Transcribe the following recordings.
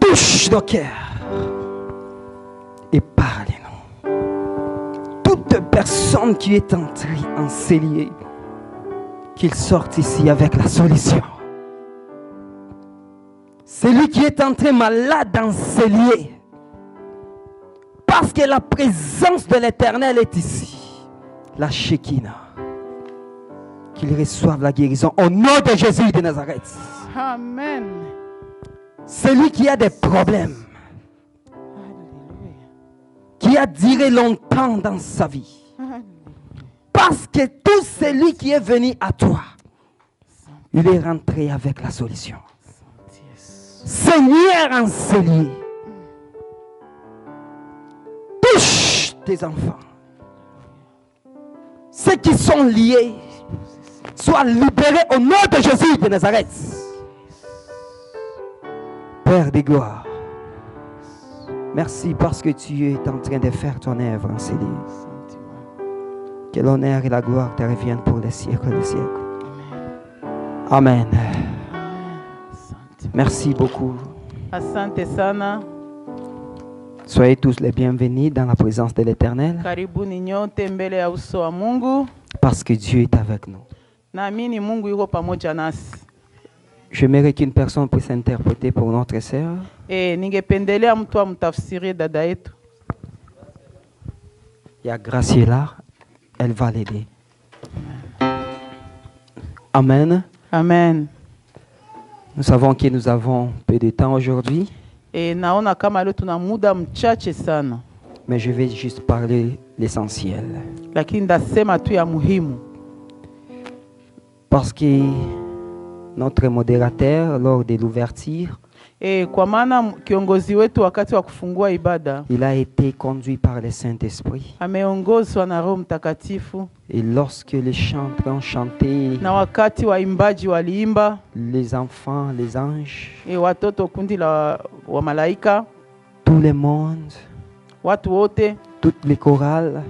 touche nos cœurs et parlez-nous. Toute personne qui est entrée en cellier, qu'il sorte ici avec la solution. Celui qui est entré malade en cellier, parce que la présence de l'Éternel est ici, la Shekinah, qu'il reçoive la guérison au nom de Jésus de Nazareth. Amen. Celui qui a des problèmes, qui a duré longtemps dans sa vie, parce que tout celui qui est venu à toi, il est rentré avec la solution. Seigneur en cellier, touche tes enfants. Ceux qui sont liés soient libérés au nom de Jésus de Nazareth. Père des gloires, merci parce que tu es en train de faire ton œuvre en cellier. Que l'honneur et la gloire te reviennent pour les siècles des siècles. Amen. Merci beaucoup. Asante sana. Soyez tous les bienvenus dans la présence de l'Éternel. Karibuni nyote mbele ya uso wa Mungu. Parce que Dieu est avec nous. Naamini Mungu yuko pamoja nasi. J'aimerais qu'une personne puisse interpréter pour notre sœur. Ningependelea mtu amtafsirie dada yetu. Il y a Graciela, elle va l'aider. Amen. Amen. Nous savons que nous avons peu de temps aujourd'hui. Naona kama leo tuna muda mchache sana. Mais je vais juste parler l'essentiel. Lakini ndasema tu ya muhimu. Parce que notre modérateur, lors de l'ouverture, kwa maana kiongozi wetu wakati wa kufungua ibada, il a été conduit par le Saint-Esprit. Ameongozwa na Roho Mtakatifu. Et lorsque les chanteurs ont chanté, na wakati waimbaji waliimba, les enfants, les anges, watoto kundi la wa malaika, tout le monde, watu wote, toutes les chorales,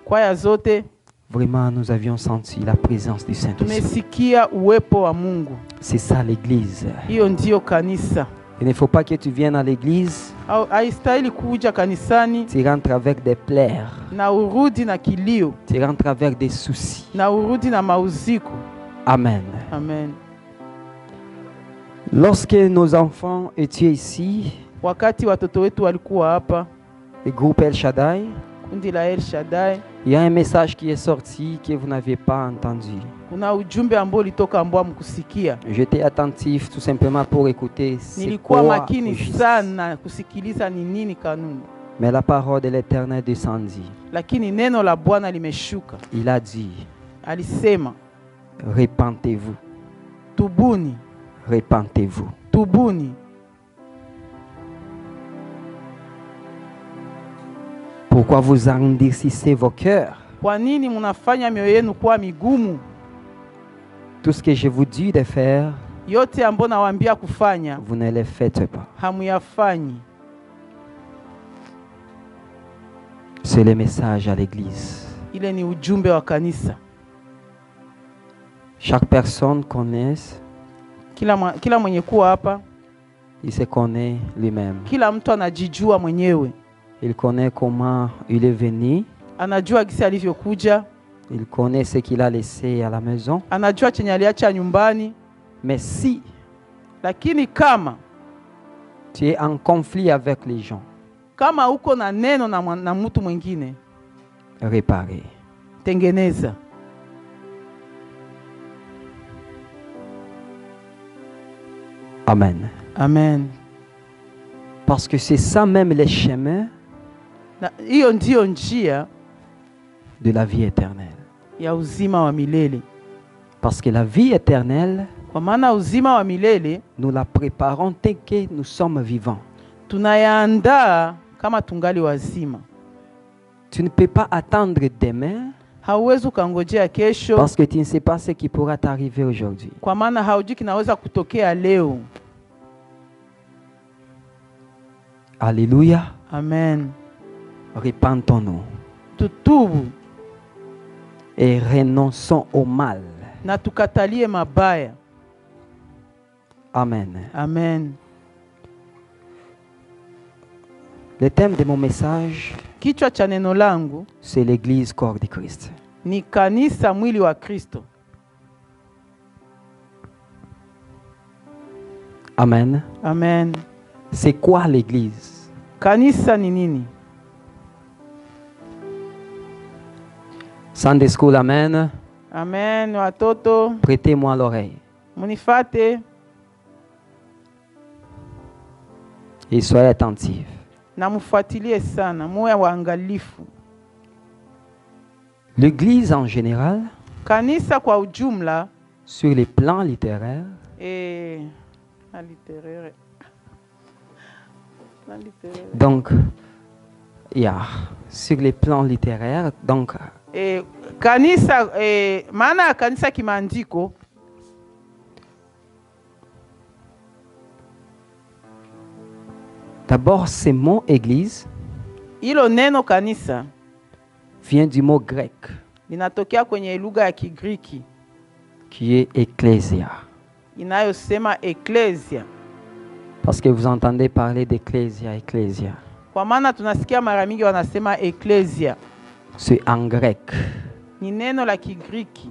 kwaya zote, vraiment nous avions senti la présence du Saint-Esprit. Tumesikia uwepo wa Mungu. C'est ça l'église. Hiyo ndio kanisa. Il ne faut pas que tu viennes à l'église, haistahili kuja kanisani, tu rentres avec des pleurs, na urudi na kilio, tu rentres avec des soucis, na urudi na mauziko. Amen. Amen. Lorsque nos enfants étaient ici, wakati watoto wetu walikuwa hapa, le groupe El Shaddai, kundi la El Shaddai, il y a un message qui est sorti que vous n'avez pas entendu. Kuna ujumbe ambao ulitoka ambao mkusikia. J'étais attentif tout simplement pour écouter Nilikuwa makini sana kusikiliza ni nini kanuni. Mais la parole de l'Éternel descendit. Lakini neno la Bwana limeshuka. Il a dit, alisema, repentez-vous. Tubuni. Repentez-vous. Tubuni. Pourquoi vous endurcissez vos cœurs? Kwa nini mnafanya mioyo yenu kuwa migumu? Tout ce que je vous dis de faire, yote ambayo nawaambia kufanya, vous ne le faites pas. Hamuyafanyi. C'est le message à l'église. Ile ni ujumbe wa kanisa. Chaque personne connaît. Kila mwenye kuwa hapa, il se connaît lui-même. Kila mtu anajijua mwenyewe. Il connaît comment il est venu. Anajua gisi alivyokuja. Il connaît ce qu'il a laissé à la maison. Anajua chenye aliacha nyumbani. Mais si, lakini kama tu es en conflit avec les gens, kama uko na neno na mtu mwingine, réparer. Tengeneza. Amen. Amen. Parce que c'est ça même le chemin hiyo ndio njia de la vie éternelle. Ya uzima wa milele. Parce que la vie éternelle, kwa maana uzima wa milele, nous la préparons tant que nous sommes vivants. Tunayaandaa kama tungali wazima. Tu ne peux pas attendre demain. Hauwezi ukangojea kesho. Parce que tu ne sais pas ce qui pourra t'arriver aujourd'hui. Kwa maana haujui kinaweza kutokea leo. Alléluia. Amen. Repentons-nous. Tutubu. Et renonçons au mal. Na tukatalie mabaya. Amen. Amen. Le thème de mon message, Kichwa cha neno langu c'est l'église corps de Christ. ni kanisa mwili wa Kristo. Amen. Amen. C'est quoi l'église? Kanisa ni nini? Sunday School, amen. Amen. Watoto, Prêtez-moi l'oreille. munifate Et soyez attentifs. na mufuatilie sana, muwe waangalifu. L'église en général, Kanisa kwa ujumla sur les plans littéraires, na littéraire. Na littéraire. donc, sur les plans littéraires, donc, Kanisa maana ya kanisa kimaandiko d'abord, ce mot église hilo neno kanisa vient du mot grec linatokea kwenye lugha ya Kigiriki qui est ecclésia. inayosema eklesia. Parce que vous entendez parler d'ecclésia, ecclésia. Kwa maana tunasikia mara mingi wanasema eklesia. C'est en grec. Ni neno la Kigiriki.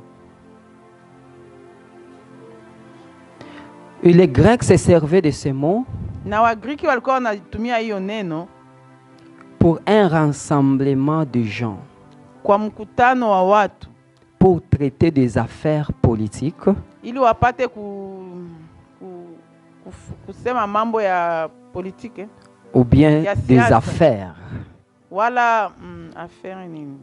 Et les Grecs se servaient de ce mot Na Wagiriki walikuwa wanatumia hiyo neno pour un rassemblement de gens, kwa mkutano wa watu pour traiter des affaires politiques ili wapate kusema mambo ya politike ou bien ya des siasa. affaires. Wala affaire nini.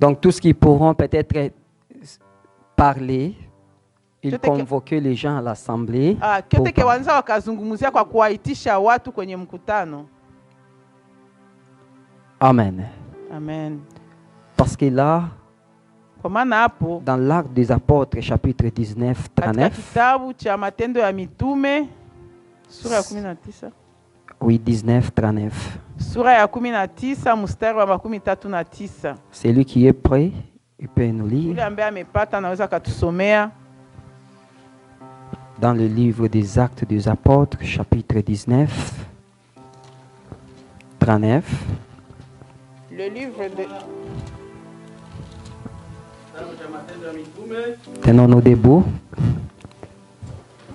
Donc tout ce qu'ils pourront peut-être parler, ils Chote ke- convoquaient les gens à l'assemblée. Kyote pour wanza wakazungumzia kwa kuwaitisha watu kwenye mkutano. Amen. Amen. Parce que là, Kwa maana hapo dans l'Acte des Apôtres, chapitre 19, katika 39, kitabu cha Matendo ya Mitume sura ya 19 oui, 19, 39, sura ya 19 mstari wa 39. celui qui est prêt, il peut nous Yule lire ambaye amepata anaweza katusomea dans le livre des Actes des Apôtres, chapitre 19, 39. le livre de Tenons-nous debout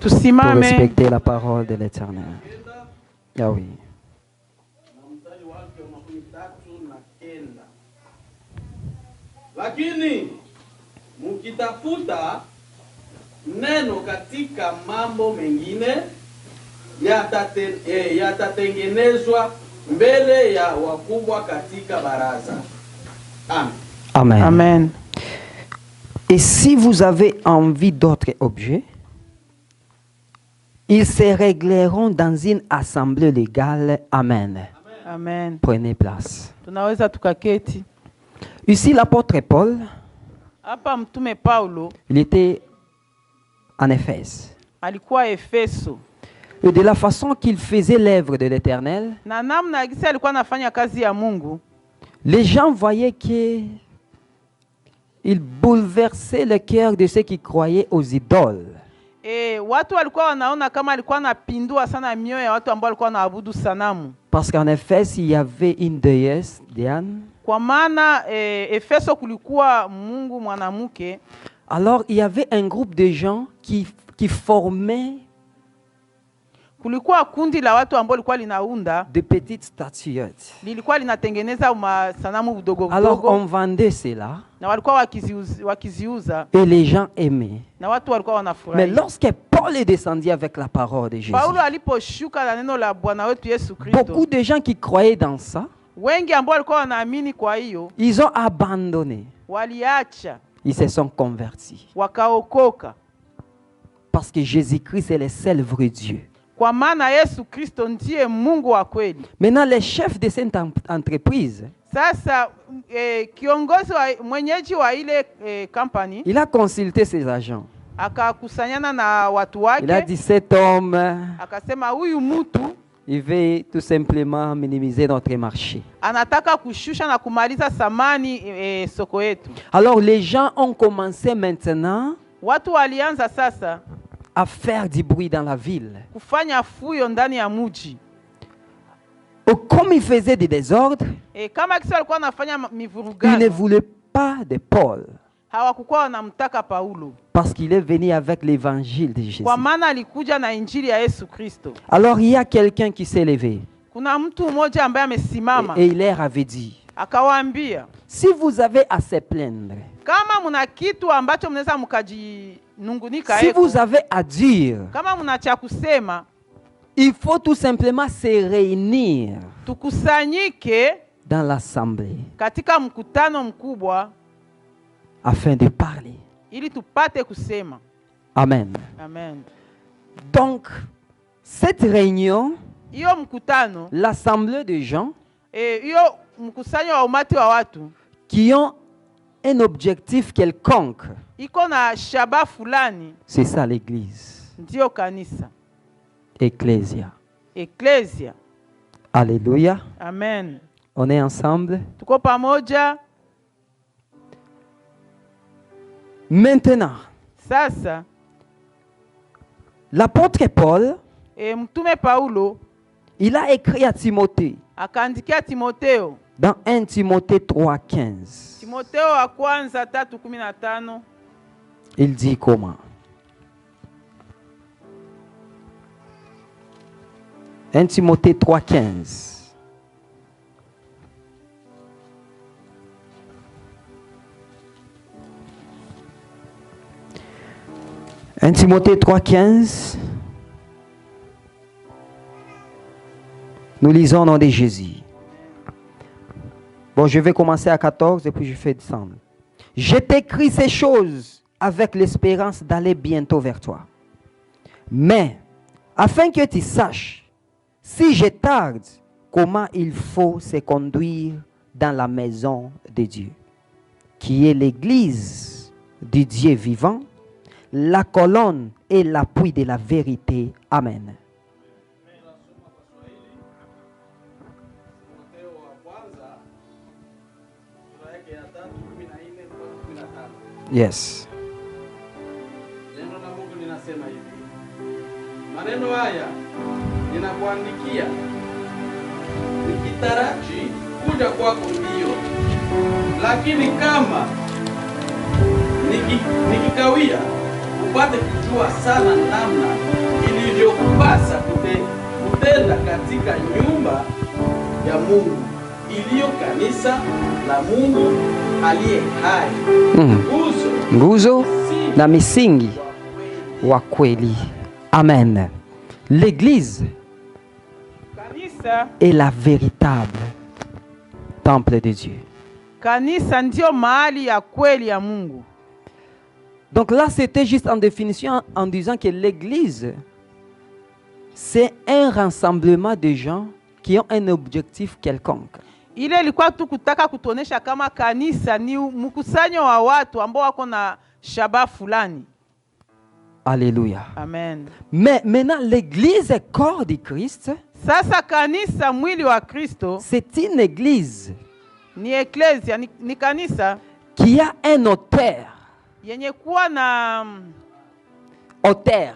pour tusimame respecter la parole de l'Éternel. Ah oui. Lakini mukitafuta neno katika mambo mengine yatatengenezwa mbele ya wakubwa katika baraza. Amen. Amen. Amen. Et si vous avez envie d'autres objets, ils se régleront dans une assemblée légale. Amen. Amen. Prenez place. Tunaweza tukaketi. Ici, l'apôtre Paul, Hapa mtume Paulo il était en Éphèse. alikuwa Efeso. Et de la façon qu'il faisait l'œuvre de l'Éternel, Na namna gisi alikuwa anafanya kazi ya Mungu, les gens voyaient qu'il bouleversait le cœur de ceux qui croyaient aux idoles. watu walikuwa wanaona kama alikuwa anapindua sana mioyo ya watu ambao walikuwa wanaabudu sanamu. Parce qu'en Éphèse, il y avait une déesse, Diane. Kwa maana Efeso kulikuwa mungu mwanamke. Alors, il y avait un groupe de gens qui formaient Kulikuwa kundi la watu ambao lilikuwa linaunda, de petites statuettes. lilikuwa linatengeneza masanamu vidogo Alors, vidogo, on vendait cela na walikuwa wakiziuza et les gens aimaient. na watu walikuwa Mais wanafurahi. lorsque Paul est descendu avec la parole de Jésus, Paulo aliposhuka na neno la Bwana wetu Yesu Kristo, beaucoup de gens qui croyaient dans ça, wengi ambao walikuwa wanaamini, kwa hiyo ils ont abandonné. waliacha Ils se sont convertis. wakaokoka, Parce que Jésus-Christ est le seul vrai Dieu. kwa maana Yesu Kristo ndiye Mungu wa kweli. Maintenant, les chefs de cette entreprise, Sasa kiongozi mwenyeji wa ile company il a consulté ses agents. akakusanyana na watu wake, Il a dit, cet homme, akasema huyu mtu il veut tout simplement minimiser notre marché. anataka kushusha na kumaliza samani soko yetu. Alors les gens ont commencé maintenant Watu walianza sasa à faire du bruit dans la ville. kufanya fuyo ndani ya muji. Comme il faisait des désordres, Kama kisa walikuwa wanafanya il ne mivurugano, voulait pas de Paul. hawakukuwa wanamtaka Paulo Parce qu'il est venu avec l'évangile de Jésus. kwa maana alikuja na injili ya Yesu Kristo. Alors il y a quelqu'un qui s'est levé Kuna mtu mmoja ambaye amesimama et il leur avait dit, akawaambia, si vous avez à se plaindre, kama muna kitu ambacho mnaweza mkajinungunika si eko, vous avez à dire, kama muna cha kusema, il faut tout simplement se réunir tukusanyike dans l'assemblée katika mkutano mkubwa afin de parler. ili tupate kusema. Amen. Amen. Donc, cette réunion, Hiyo mkutano, l'assemblée de gens hiyo mkusanyo wa umati wa watu qui ont un objectif quelconque, iko na shaba fulani, c'est ça l'église. ndio kanisa, Ecclésia. eklesia. Alléluia. Amen. On est ensemble. Tuko pamoja. Maintenant, Sasa l'apôtre Paul, mtume Paulo il a écrit à Timothée akaandikia Timotheo, dans 1 Timothée 3,15. Timotheo wa kwanza 3:15. Il dit comment? 1 Timothée 3,15. « 1 Timothée 3,15. Nous lisons au nom de Jésus. Bon, je vais commencer à 14 et puis je fais descendre. Je t'écris ces choses avec l'espérance d'aller bientôt vers toi. Mais, afin que tu saches, si je tarde, comment il faut se conduire dans la maison de Dieu, qui est l'église du Dieu vivant, la colonne et l'appui de la vérité. Amen. Yes. Neno la Mungu linasema hivi. Maneno haya ninakuandikia nikitaraji kuja kwako mbio, lakini kama nikikawia upate kujua sana namna ilivyokupasa kutenda katika nyumba ya Mungu iliyo kanisa la Mungu aliye hai. Nguzo na misingi wa kweli. Amen. L'église kanisa est la véritable temple de Dieu. Kanisa ndio mahali ya kweli ya Mungu. Donc là, c'était juste en définition en disant que l'église, c'est un rassemblement de gens qui ont un objectif quelconque. Ile ilikuwa tu kutaka kutuonesha kama kanisa ni mkusanyo wa watu ambao wako na shaba fulani. Alléluia. Amen. Mais maintenant, l'église est corps de Christ. Sasa kanisa mwili wa Kristo C'est une église ni eklesia, ni kanisa qui a un auteur. yenye kuwa na Auteur.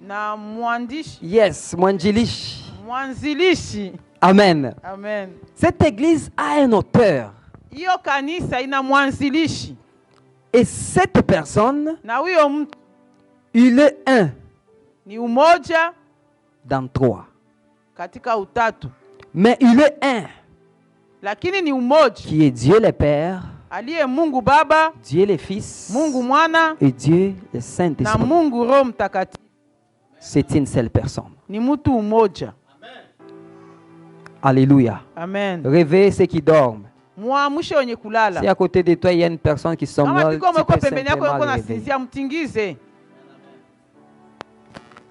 na mwandishi. Yes, mwanjilishi. Mwanzilishi. Amen. Amen. Cette église a un auteur. Hiyo kanisa ina mwanzilishi. Et cette personne, Na huyo mtu il est un ni umoja dans trois. katika utatu. Mais il est un Lakini ni umoja qui est Dieu le Père, aliye Mungu Baba, Dieu le Fils Mungu Mwana et Dieu le na Saint-Esprit. Mungu Roho Mtakatifu. C'est une seule personne. Ni mtu umoja. Alléluia. Amen. Réveille ceux qui dorment. Muamshe wenye Si kulala. à côté de toi, il y a une personne qui Kama somnole, tiko tu umekuwa peux pembeni yako yuko simplement le réveiller. nasinzia, mtingize.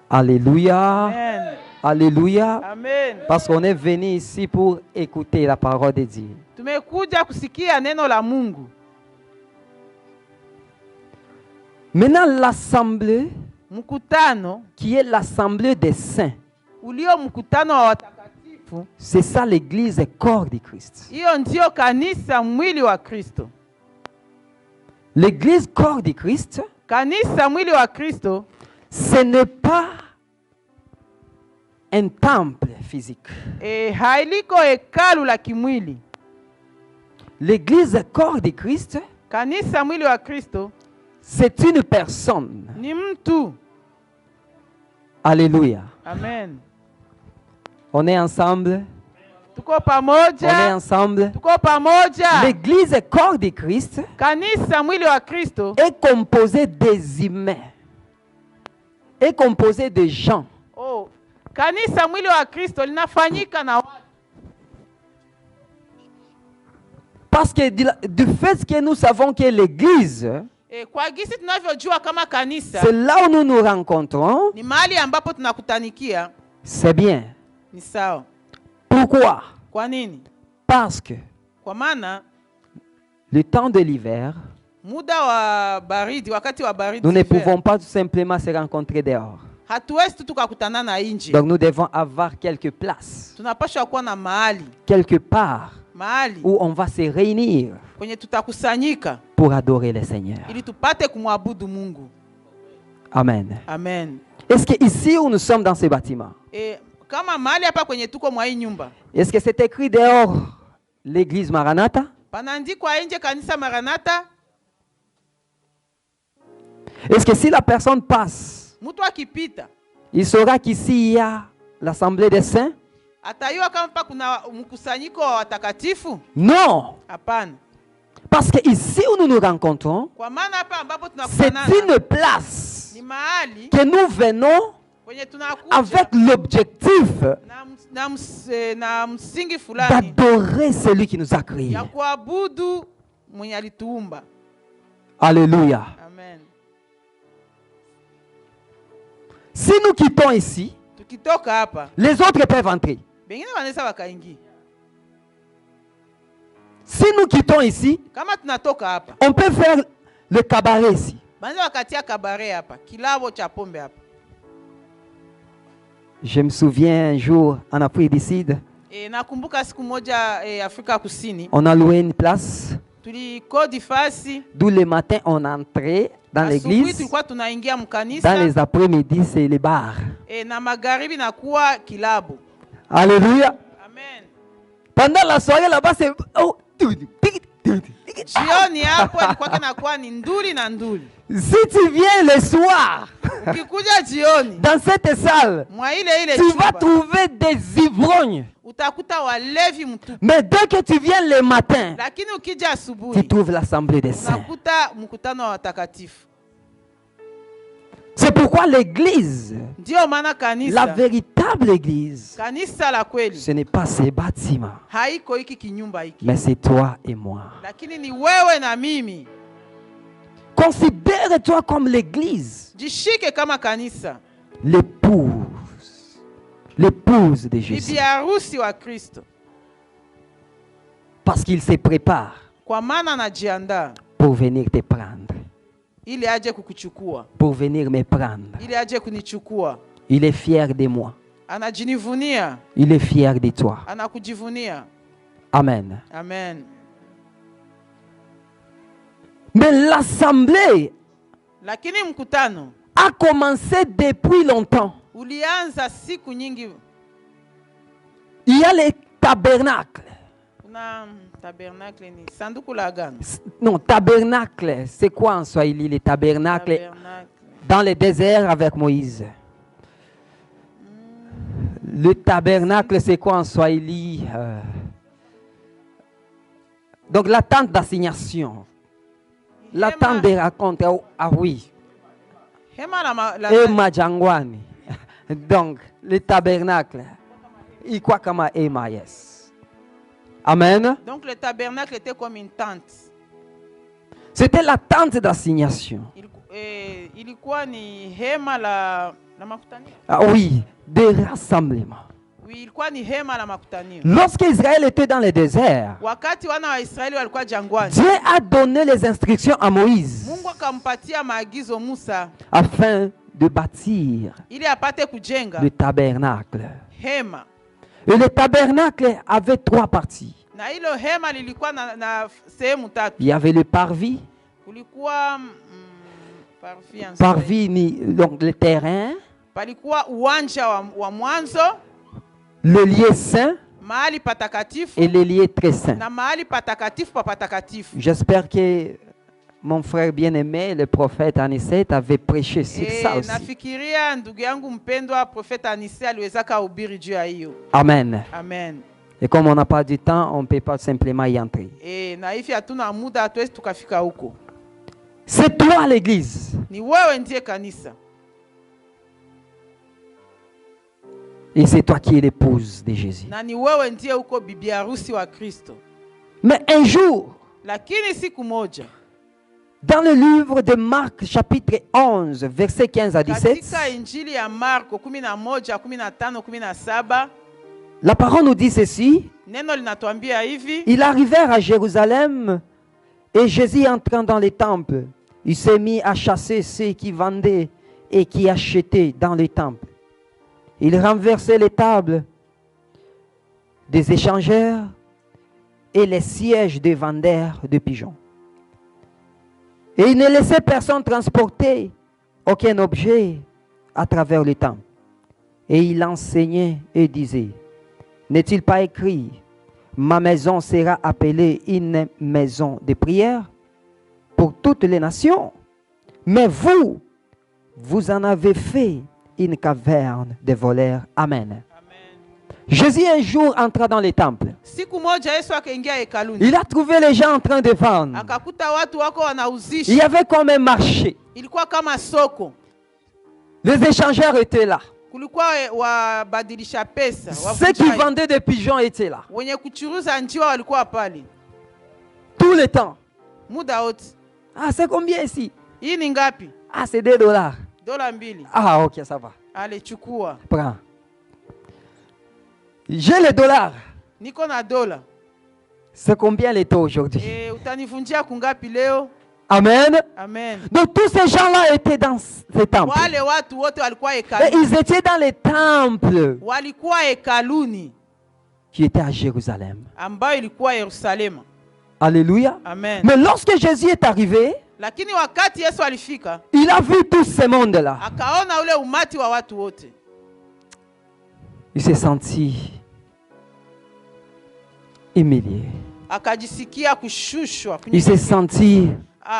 Alléluia. Amen. Alléluia. Amen. Parce qu'on est venu ici pour écouter la parole de Dieu. Tumekuja kusikia neno la Mungu. Maintenant, l'assemblée, Mkutano qui est l'assemblée des saints, ulio mkutano wa watakatifu, c'est ça l'église corps de Christ. hiyo ndio kanisa mwili wa Kristo. L'église corps de Christ, Kanisa mwili wa Kristo ce n'est pas un temple physique. Hailiko hekalu la kimwili. L'église corps de Christ, Kanisa mwili wa Kristo c'est une personne. ni mtu. Alléluia. Amen. On est ensemble. Tuko On est pamoja. ensemble. Tuko pamoja. L'église corps de Christ Kanisa mwili wa Kristo est composée des humains. Est composée de gens. Kanisa mwili wa Kristo linafanyika na watu. Parce que du fait que nous savons que l'église, Kwa gisi tunavyojua kama kanisa c'est là où nous nous rencontrons, ni mahali ambapo tunakutanikia, c'est bien. ni sawa. Pourquoi? Kwa nini? Parce que Kwa maana le temps de l'hiver, muda wa baridi, wakati wa baridi, nous ne pouvons pas tout simplement se rencontrer dehors. hatuwezi tu tukakutana na nje. Donc nous devons avoir quelques places, Tunapaswa kuwa na mahali quelque part où on va se réunir kwenye tutakusanyika pour adorer le Seigneur. ili tupate kumwabudu Mungu. Amen. Amen. Est-ce que ici où nous sommes dans ce bâtiment, Kama mahali hapa kwenye tuko mwa hii nyumba, est-ce que c'est écrit dehors l'église Maranatha? panaandikwa nje kanisa Maranatha? Est-ce que si la personne passe, Mtu akipita il saura qu'ici il y a l'assemblée des saints? atayua kama hapa kuna mkusanyiko wa watakatifu? Non. Hapana. Parce que ici où nous nous rencontrons, Kwa maana hapa ambapo c'est tunakutanana une place ni mahali que nous venons kwenye tunakuja avec l'objectif na msingi fulani d'adorer celui qui nous a créés. ya kuabudu mwenye alituumba. Alléluia. Amen. Si nous quittons ici, Tukitoka hapa, les autres peuvent entrer. bengine wanaweza wakaingia. Si nous quittons ici, Kama tunatoka hapa, on peut faire le cabaret ici. banza wakatia kabare hapa, kilabo cha pombe hapa. Je me souviens un jour en Afrique du Sud, Nakumbuka siku moja Afrika Kusini, on a loué une place, tulikodi fasi, d'où le matin on entrait dans asubuhi l'église, tulikuwa tunaingia dans mkanisa, les après-midi c'est les bars. na magharibi nakuwa kilabo. Alléluia. Amen. Pendant la soirée là-bas c'est... Oh. Jioni hapo ilikuwa inakuwa ni nduli na nduli. Si tu viens le soir Ukikuja jioni dans cette salle, mwa ile tu vas chumba, trouver des ivrognes. utakuta walevi mtupu. Mais dès que tu viens le matin, Lakini ukija tu asubuhi trouves l'assemblée des saints. unakuta mkutano wa watakatifu. C'est pourquoi l'église, Ndio maana la kanisa, véritable église, kanisa la kweli ce n'est pas ces bâtiments, haiko hiki kinyumba hiki, mais c'est toi et moi. lakini ni wewe na mimi. Considère-toi comme l'église, Jishike kama kanisa, l'épouse de Jésus. bibi harusi wa Kristo, Parce qu'il se prépare kwa maana anajiandaa pour venir te prendre, ili aje kukuchukua, pour venir me prendre. ili aje kunichukua. Il est fier de moi. Anajinivunia, Il est fier de toi. anakujivunia. Amen. Amen. Mais l'assemblée Lakini mkutano a commencé depuis longtemps. ulianza siku nyingi. Il y a les tabernacles. Kuna tabernacle ni sanduku la agano. Non, tabernacle, c'est quoi en Swahili les tabernacles? Tabernacle. Dans le désert avec Moïse. Le tabernacle, c'est quoi en Swahili? Donc la tente d'assignation. La tente de raconte. Ah oui. Hema Et Majangwani. Donc, le tabernacle. Il quoi comme Ema, yes. Amen. Donc le tabernacle était comme une tente. C'était la tente d'assignation. Ilikuwa ni hema la makutanio. Ah oui, des rassemblements. Oui, ilikuwa ni hema la makutanio. Lorsque Israël était dans le désert, Wakati wana wa Israeli walikuwa jangwani, Dieu a donné les instructions à Moïse Mungu akampatia maagizo Musa afin de bâtir ili apate kujenga le tabernacle. hema. Et le tabernacle avait 3 parties. Na hilo hema lilikuwa na sehemu tatu. Il y avait le parvis, Kulikuwa parvis ni donc le terrain, palikuwa uwanja wa mwanzo, le lieu saint mahali patakatifu et le lieu très saint. na mahali patakatifu pa patakatifu. J'espère que mon frère bien-aimé, le prophète Anicet, avait prêché sur ça aussi. Nafikiria ndugu yangu mpendwa prophète Anicet aliweza kuhubiri juu ya hiyo. Amen. Amen. Et comme on n'a pas du temps, on ne peut pas simplement y entrer. Na hivi hatuna muda, hatuwezi tukafika huko. C'est toi l'église. Ni wewe ndiye kanisa. Et c'est toi qui es l'épouse de Jésus. Na ni wewe ndiye uko bibi harusi wa Kristo. Mais un jour, lakini siku moja, dans le livre de Marc chapitre 11 verset 15 à 17, katika injili ya Marko 11, 15, 17, la parole nous dit ceci. Neno linatuambia hivi. Ils arrivèrent à Jérusalem et Jésus entrant dans le temple, il s'est mis à chasser ceux qui vendaient et qui achetaient dans le temple. Il renversait les tables des échangeurs et les sièges des vendeurs de pigeons. Et il ne laissait personne transporter aucun objet à travers le temple. Et il enseignait et disait, n'est-il pas écrit, ma maison sera appelée une maison de prière pour toutes les nations. Mais vous, vous en avez fait une caverne de voleurs. Amen. Jésus un jour entra dans le temple. Il a trouvé les gens en train de vendre. Il y avait comme un marché. Les échangeurs étaient là. Ceux qui vendaient des pigeons étaient là. Tout le temps. Ah, c'est combien ici? Ah, c'est $2. Ah, ok, ça va. Allez, chukua. Prends. J'ai les dollars. Niko na dola. C'est combien les taux aujourd'hui? Utanivunjia kungapi leo? Amen. Amen. Donc tous ces gens-là étaient dans ces temples. Wale watu wote walikuwa Et hekaluni. ils étaient dans les temples Walikuwa hekaluni qui étaient à Jérusalem. ambayo ilikuwa Yerusalemu. Alléluia. Amen. Mais lorsque Jésus est arrivé, Lakini wakati Yesu alifika, il a vu tout ce monde-là. akaona ule umati wa watu wote. Il s'est senti humilié. Akajisikia kushushwa. Il s'est senti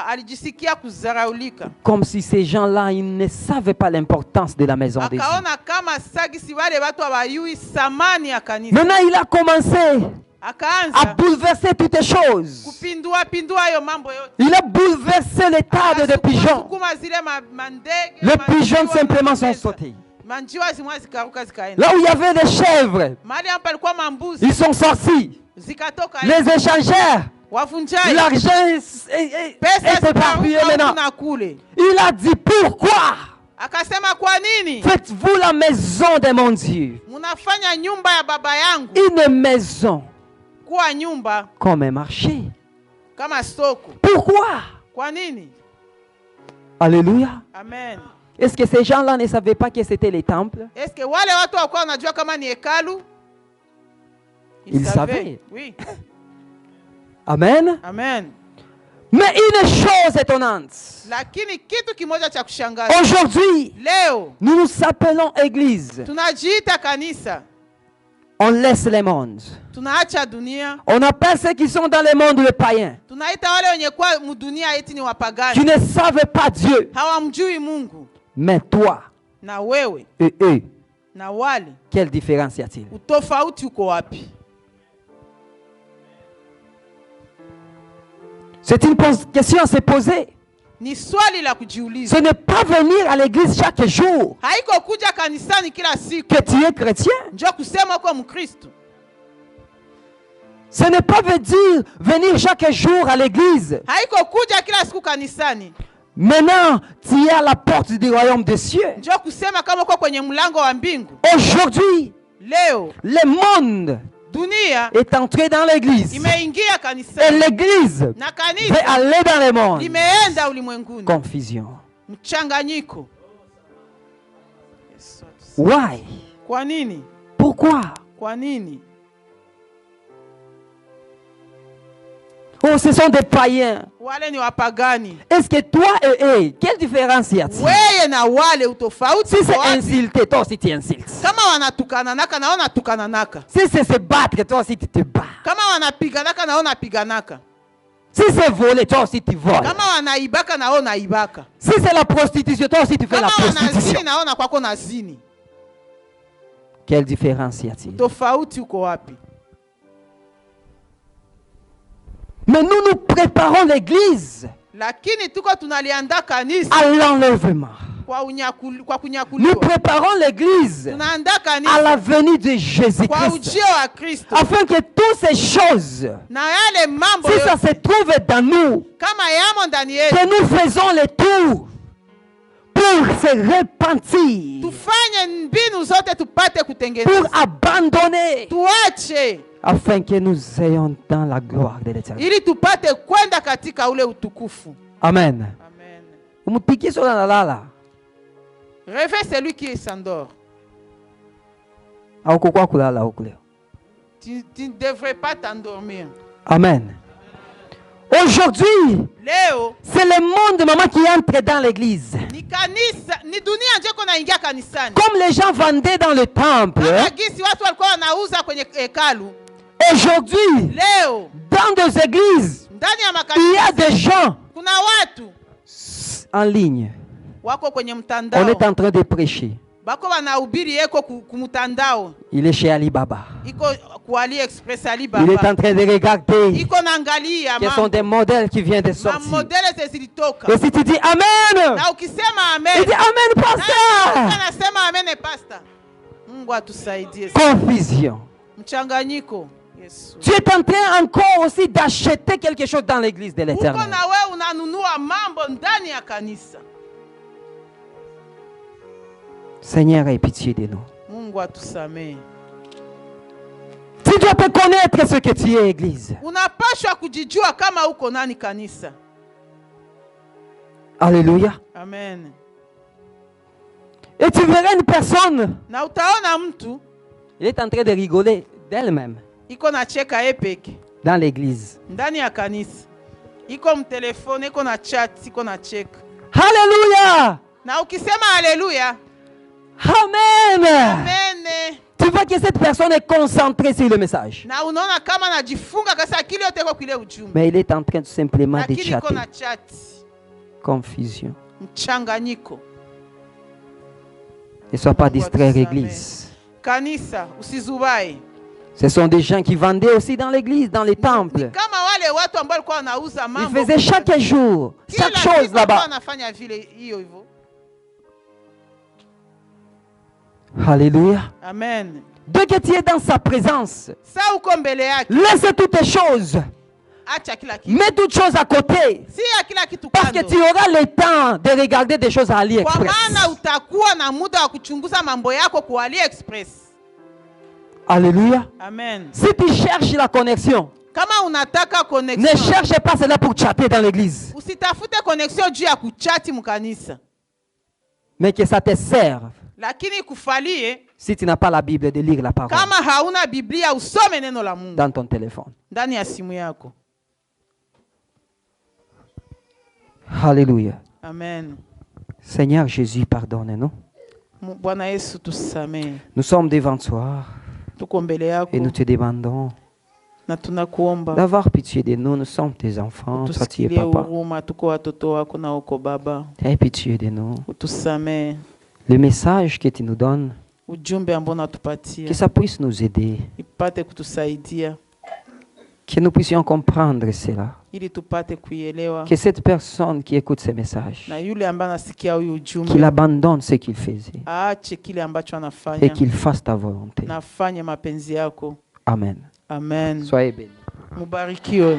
Alijisikia kuzaraulika. comme si ces gens-là, ils ne savaient pas l'importance de la maison de Dieu. Akaona kama sagisi wale watu hawajui thamani ya kanisa. Maintenant, il a commencé à Akaanza bouleverser toutes les choses. kupindua hayo mambo yote. Il a bouleversé les tables de pigeons. Sukuma zile mandege. Les pigeons manjiwa, simplement sont mapesa. sautés. Manjiwa zimwa zikaruka zikaenda. Là où il y avait des chèvres, Mahali hapa palikuwa mambuzi. ils sont sortis. Zikatoka. Les échangeurs, Wavunjaji. l'argent Pesa est éparpillé zikaruka maintenant. na kule. Il a dit, pourquoi Akasema kwa nini? faites-vous la maison de mon Dieu Munafanya nyumba ya baba yangu une maison kuwa nyumba comme un marché? kama soko. Pourquoi? Kwa nini? Alléluia. Amen. Est-ce que ces gens-là ne savaient pas que c'était les temples? Est-ce que wale watu wakuwa wanajua kama ni hekalu? Ils savaient. Oui. Amen. Amen. Mais une chose étonnante. Lakini kitu kimoja cha kushangaza. Aujourd'hui, Leo nous nous appelons Église. tunajiita kanisa. On laisse le monde. Tunaacha dunia. On appelle ceux qui sont dans le monde les païens, Tunaita wale wenye kwa mudunia eti ni qui wapagani. ne savent pas Dieu. Hawamjui Mungu. Mais toi Na wewe et eux, na wale, quelle différence y a-t-il? utofauti uko wapi? C'est une question à se poser. Ni swali la kujiuliza. Ce n'est pas venir à l'église chaque jour Haiko kuja kanisani kila siku que tu es chrétien. njoo kusema uko Mkristo. Ce n'est pas dire venir chaque jour à l'église. Haiko kuja kila siku kanisani Maintenant, tu es à la porte du royaume des cieux. njoo kusema kama uko kwenye mlango wa mbingu. Aujourd'hui, Leo le monde dunia est entré dans l'église. imeingia Et kanisani l'église na veut kanisa aller dans le monde. limeenda ulimwenguni. Confusion. Mchanganyiko. Why? Kwa nini? Pourquoi? Kwa nini? Oh, ce sont des païens. wale ni wapagani. Est-ce que toi et eux, quelle différence y a-t-il? Weye na wale utofauti Si c'est uko wapi? insulter, toi aussi tu insultes. Kama wanatukananaka na wanatukananaka. Si c'est se battre, toi aussi tu te bats. Kama wanapiganaka na wanapiganaka. Si c'est voler, toi aussi tu voles. Kama wanaibaka na wanaibaka. Si c'est la prostitution, toi aussi tu fais la Kama wanazini prostitution. na wana kwako nazini. Quelle différence y a-t-il? Tofauti uko wapi? Mais nous nous préparons l'église Lakini tuko tunaliandaa kanisa à l'enlèvement. kwa Nous kunyakuliwa. préparons l'église Tunaandaa à kanisa la venue de kwa Jésus-Christ. ujio wa Kristo. Afin que toutes ces choses, Na yale mambo si ça yote, se trouve dans nous, kama yamo ndani yetu, que nous faisons le tour pour se repentir, tufanye mbinu zote tupate pour kutengeneza. abandonner, Tuache afin que nous ayons dans la gloire de l'éternel. ili tupate kwenda katika ule utukufu. Amen. Amen. Umupiki sola na lala. Rêvez celui qui s'endort. Haukukua kulala huku leo. Tu ne devrais pas t'endormir. Amen. Aujourd'hui, Leo c'est le monde, maman, qui entre dans l'église. ni kanisa, ni dunia njeko naingia kanisani. Comme les gens vendaient dans le temple, Kama gisi watu walikuwa wanauza kwenye hekalu. aujourd'hui, Leo dans des églises, ndani ya il y a makanisa des gens kuna watu en ligne. wako kwenye On mtandao. est en train de prêcher. Bako wanahubiri yeko kumtandao. Il est chez Alibaba. Iko ku AliExpress Il est Alibaba. en train de regarder Iko naangalia quels sont des modèles qui viennent de na sortir. modele zilitoka. Et si tu dis Amen, Na ukisema il amen. dit Amen, pasteur. Anasema amen pastor. Mungu atusaidie. Confusion. Mchanganyiko. Yesu. Tu es en train encore aussi d'acheter quelque chose dans l'église de Uko l'éternel. na wewe unanunua mambo ndani ya kanisa. Seigneur, aie pitié de nous. Mungu atusamee. Tu dois te connaître ce que tu es, église. Unapashwa kujijua kama uko nani kanisa. Alléluia. Amen. Et tu verras une personne, Na utaona mtu il est en train de rigoler d'elle-même iko na cheka epeke dans l'église. ndani ya kanisa. Iko mtelefone, iko na chat, iko na cheka. Alléluia. Na ukisema haleluya, Amen. amen. Tu vois que cette personne est concentrée sur le message. Na unaona kama anajifunga kasa akili yote iko kile ujumbe. Mais il est en train tout simplement de Lakini iko chatter. na chat. Confusion. Mchanganyiko. Ne sois pas Mungu distrait, atusamee. église. Kanisa usizubai. Ce sont des gens qui vendaient aussi dans l'église, dans les temples. Kama wale watu ambao walikuwa wanauza Ils mambo. faisaient chaque jour, Kila chaque chose siku walikuwa là-bas. wanafanya vile hiyo hivyo. Alléluia. Amen. Dès que tu es dans sa présence, Sa uko mbele yake, laisse toutes tes choses. acha kila kitu. Mets toutes choses à côté. Si ya kila kitu Parce que kando. tu auras le temps de regarder des choses à Kwa AliExpress. maana utakuwa na muda wa kuchunguza mambo yako kwa AliExpress. Alléluia. Amen. Si tu cherches la connexion, Kama unataka ne connection, cherche pas cela pour chatter dans l'église. usitafute connection juu ya kuchati mkanisa. Mais que ça te serve. Lakini kufalie Si tu n'as pas la Bible, de lire la parole kama hauna Biblia usome neno la Mungu dans ton téléphone. ndani ya simu yako. Alléluia. Amen. Seigneur Jésus, pardonne-nous. Bwana Yesu tusamee. Nous sommes devant toi Tuko mbele yako et nous te demandons na tunakuomba d'avoir pitié de nous. Nous sommes tes enfants. Toi, tu es tusikilie papa. huruma. Tuko watoto wako na uko baba, Aie pitié de nous. utusamee. Le message que tu nous donnes, Ujumbe ambao que unatupatia ça puisse nous aider. ipate kutusaidia Que nous puissions comprendre cela. ili tupate kuielewa, Que cette personne qui écoute ces messages, na yule ambaye anasikia huyu qu'il ujumbe abandonne ce qu'il faisait aache kile ambacho et anafanya qu'il fasse ta volonté. na afanye mapenzi yako. Amen. Amen. Soyez bénis. Mubarikiwe.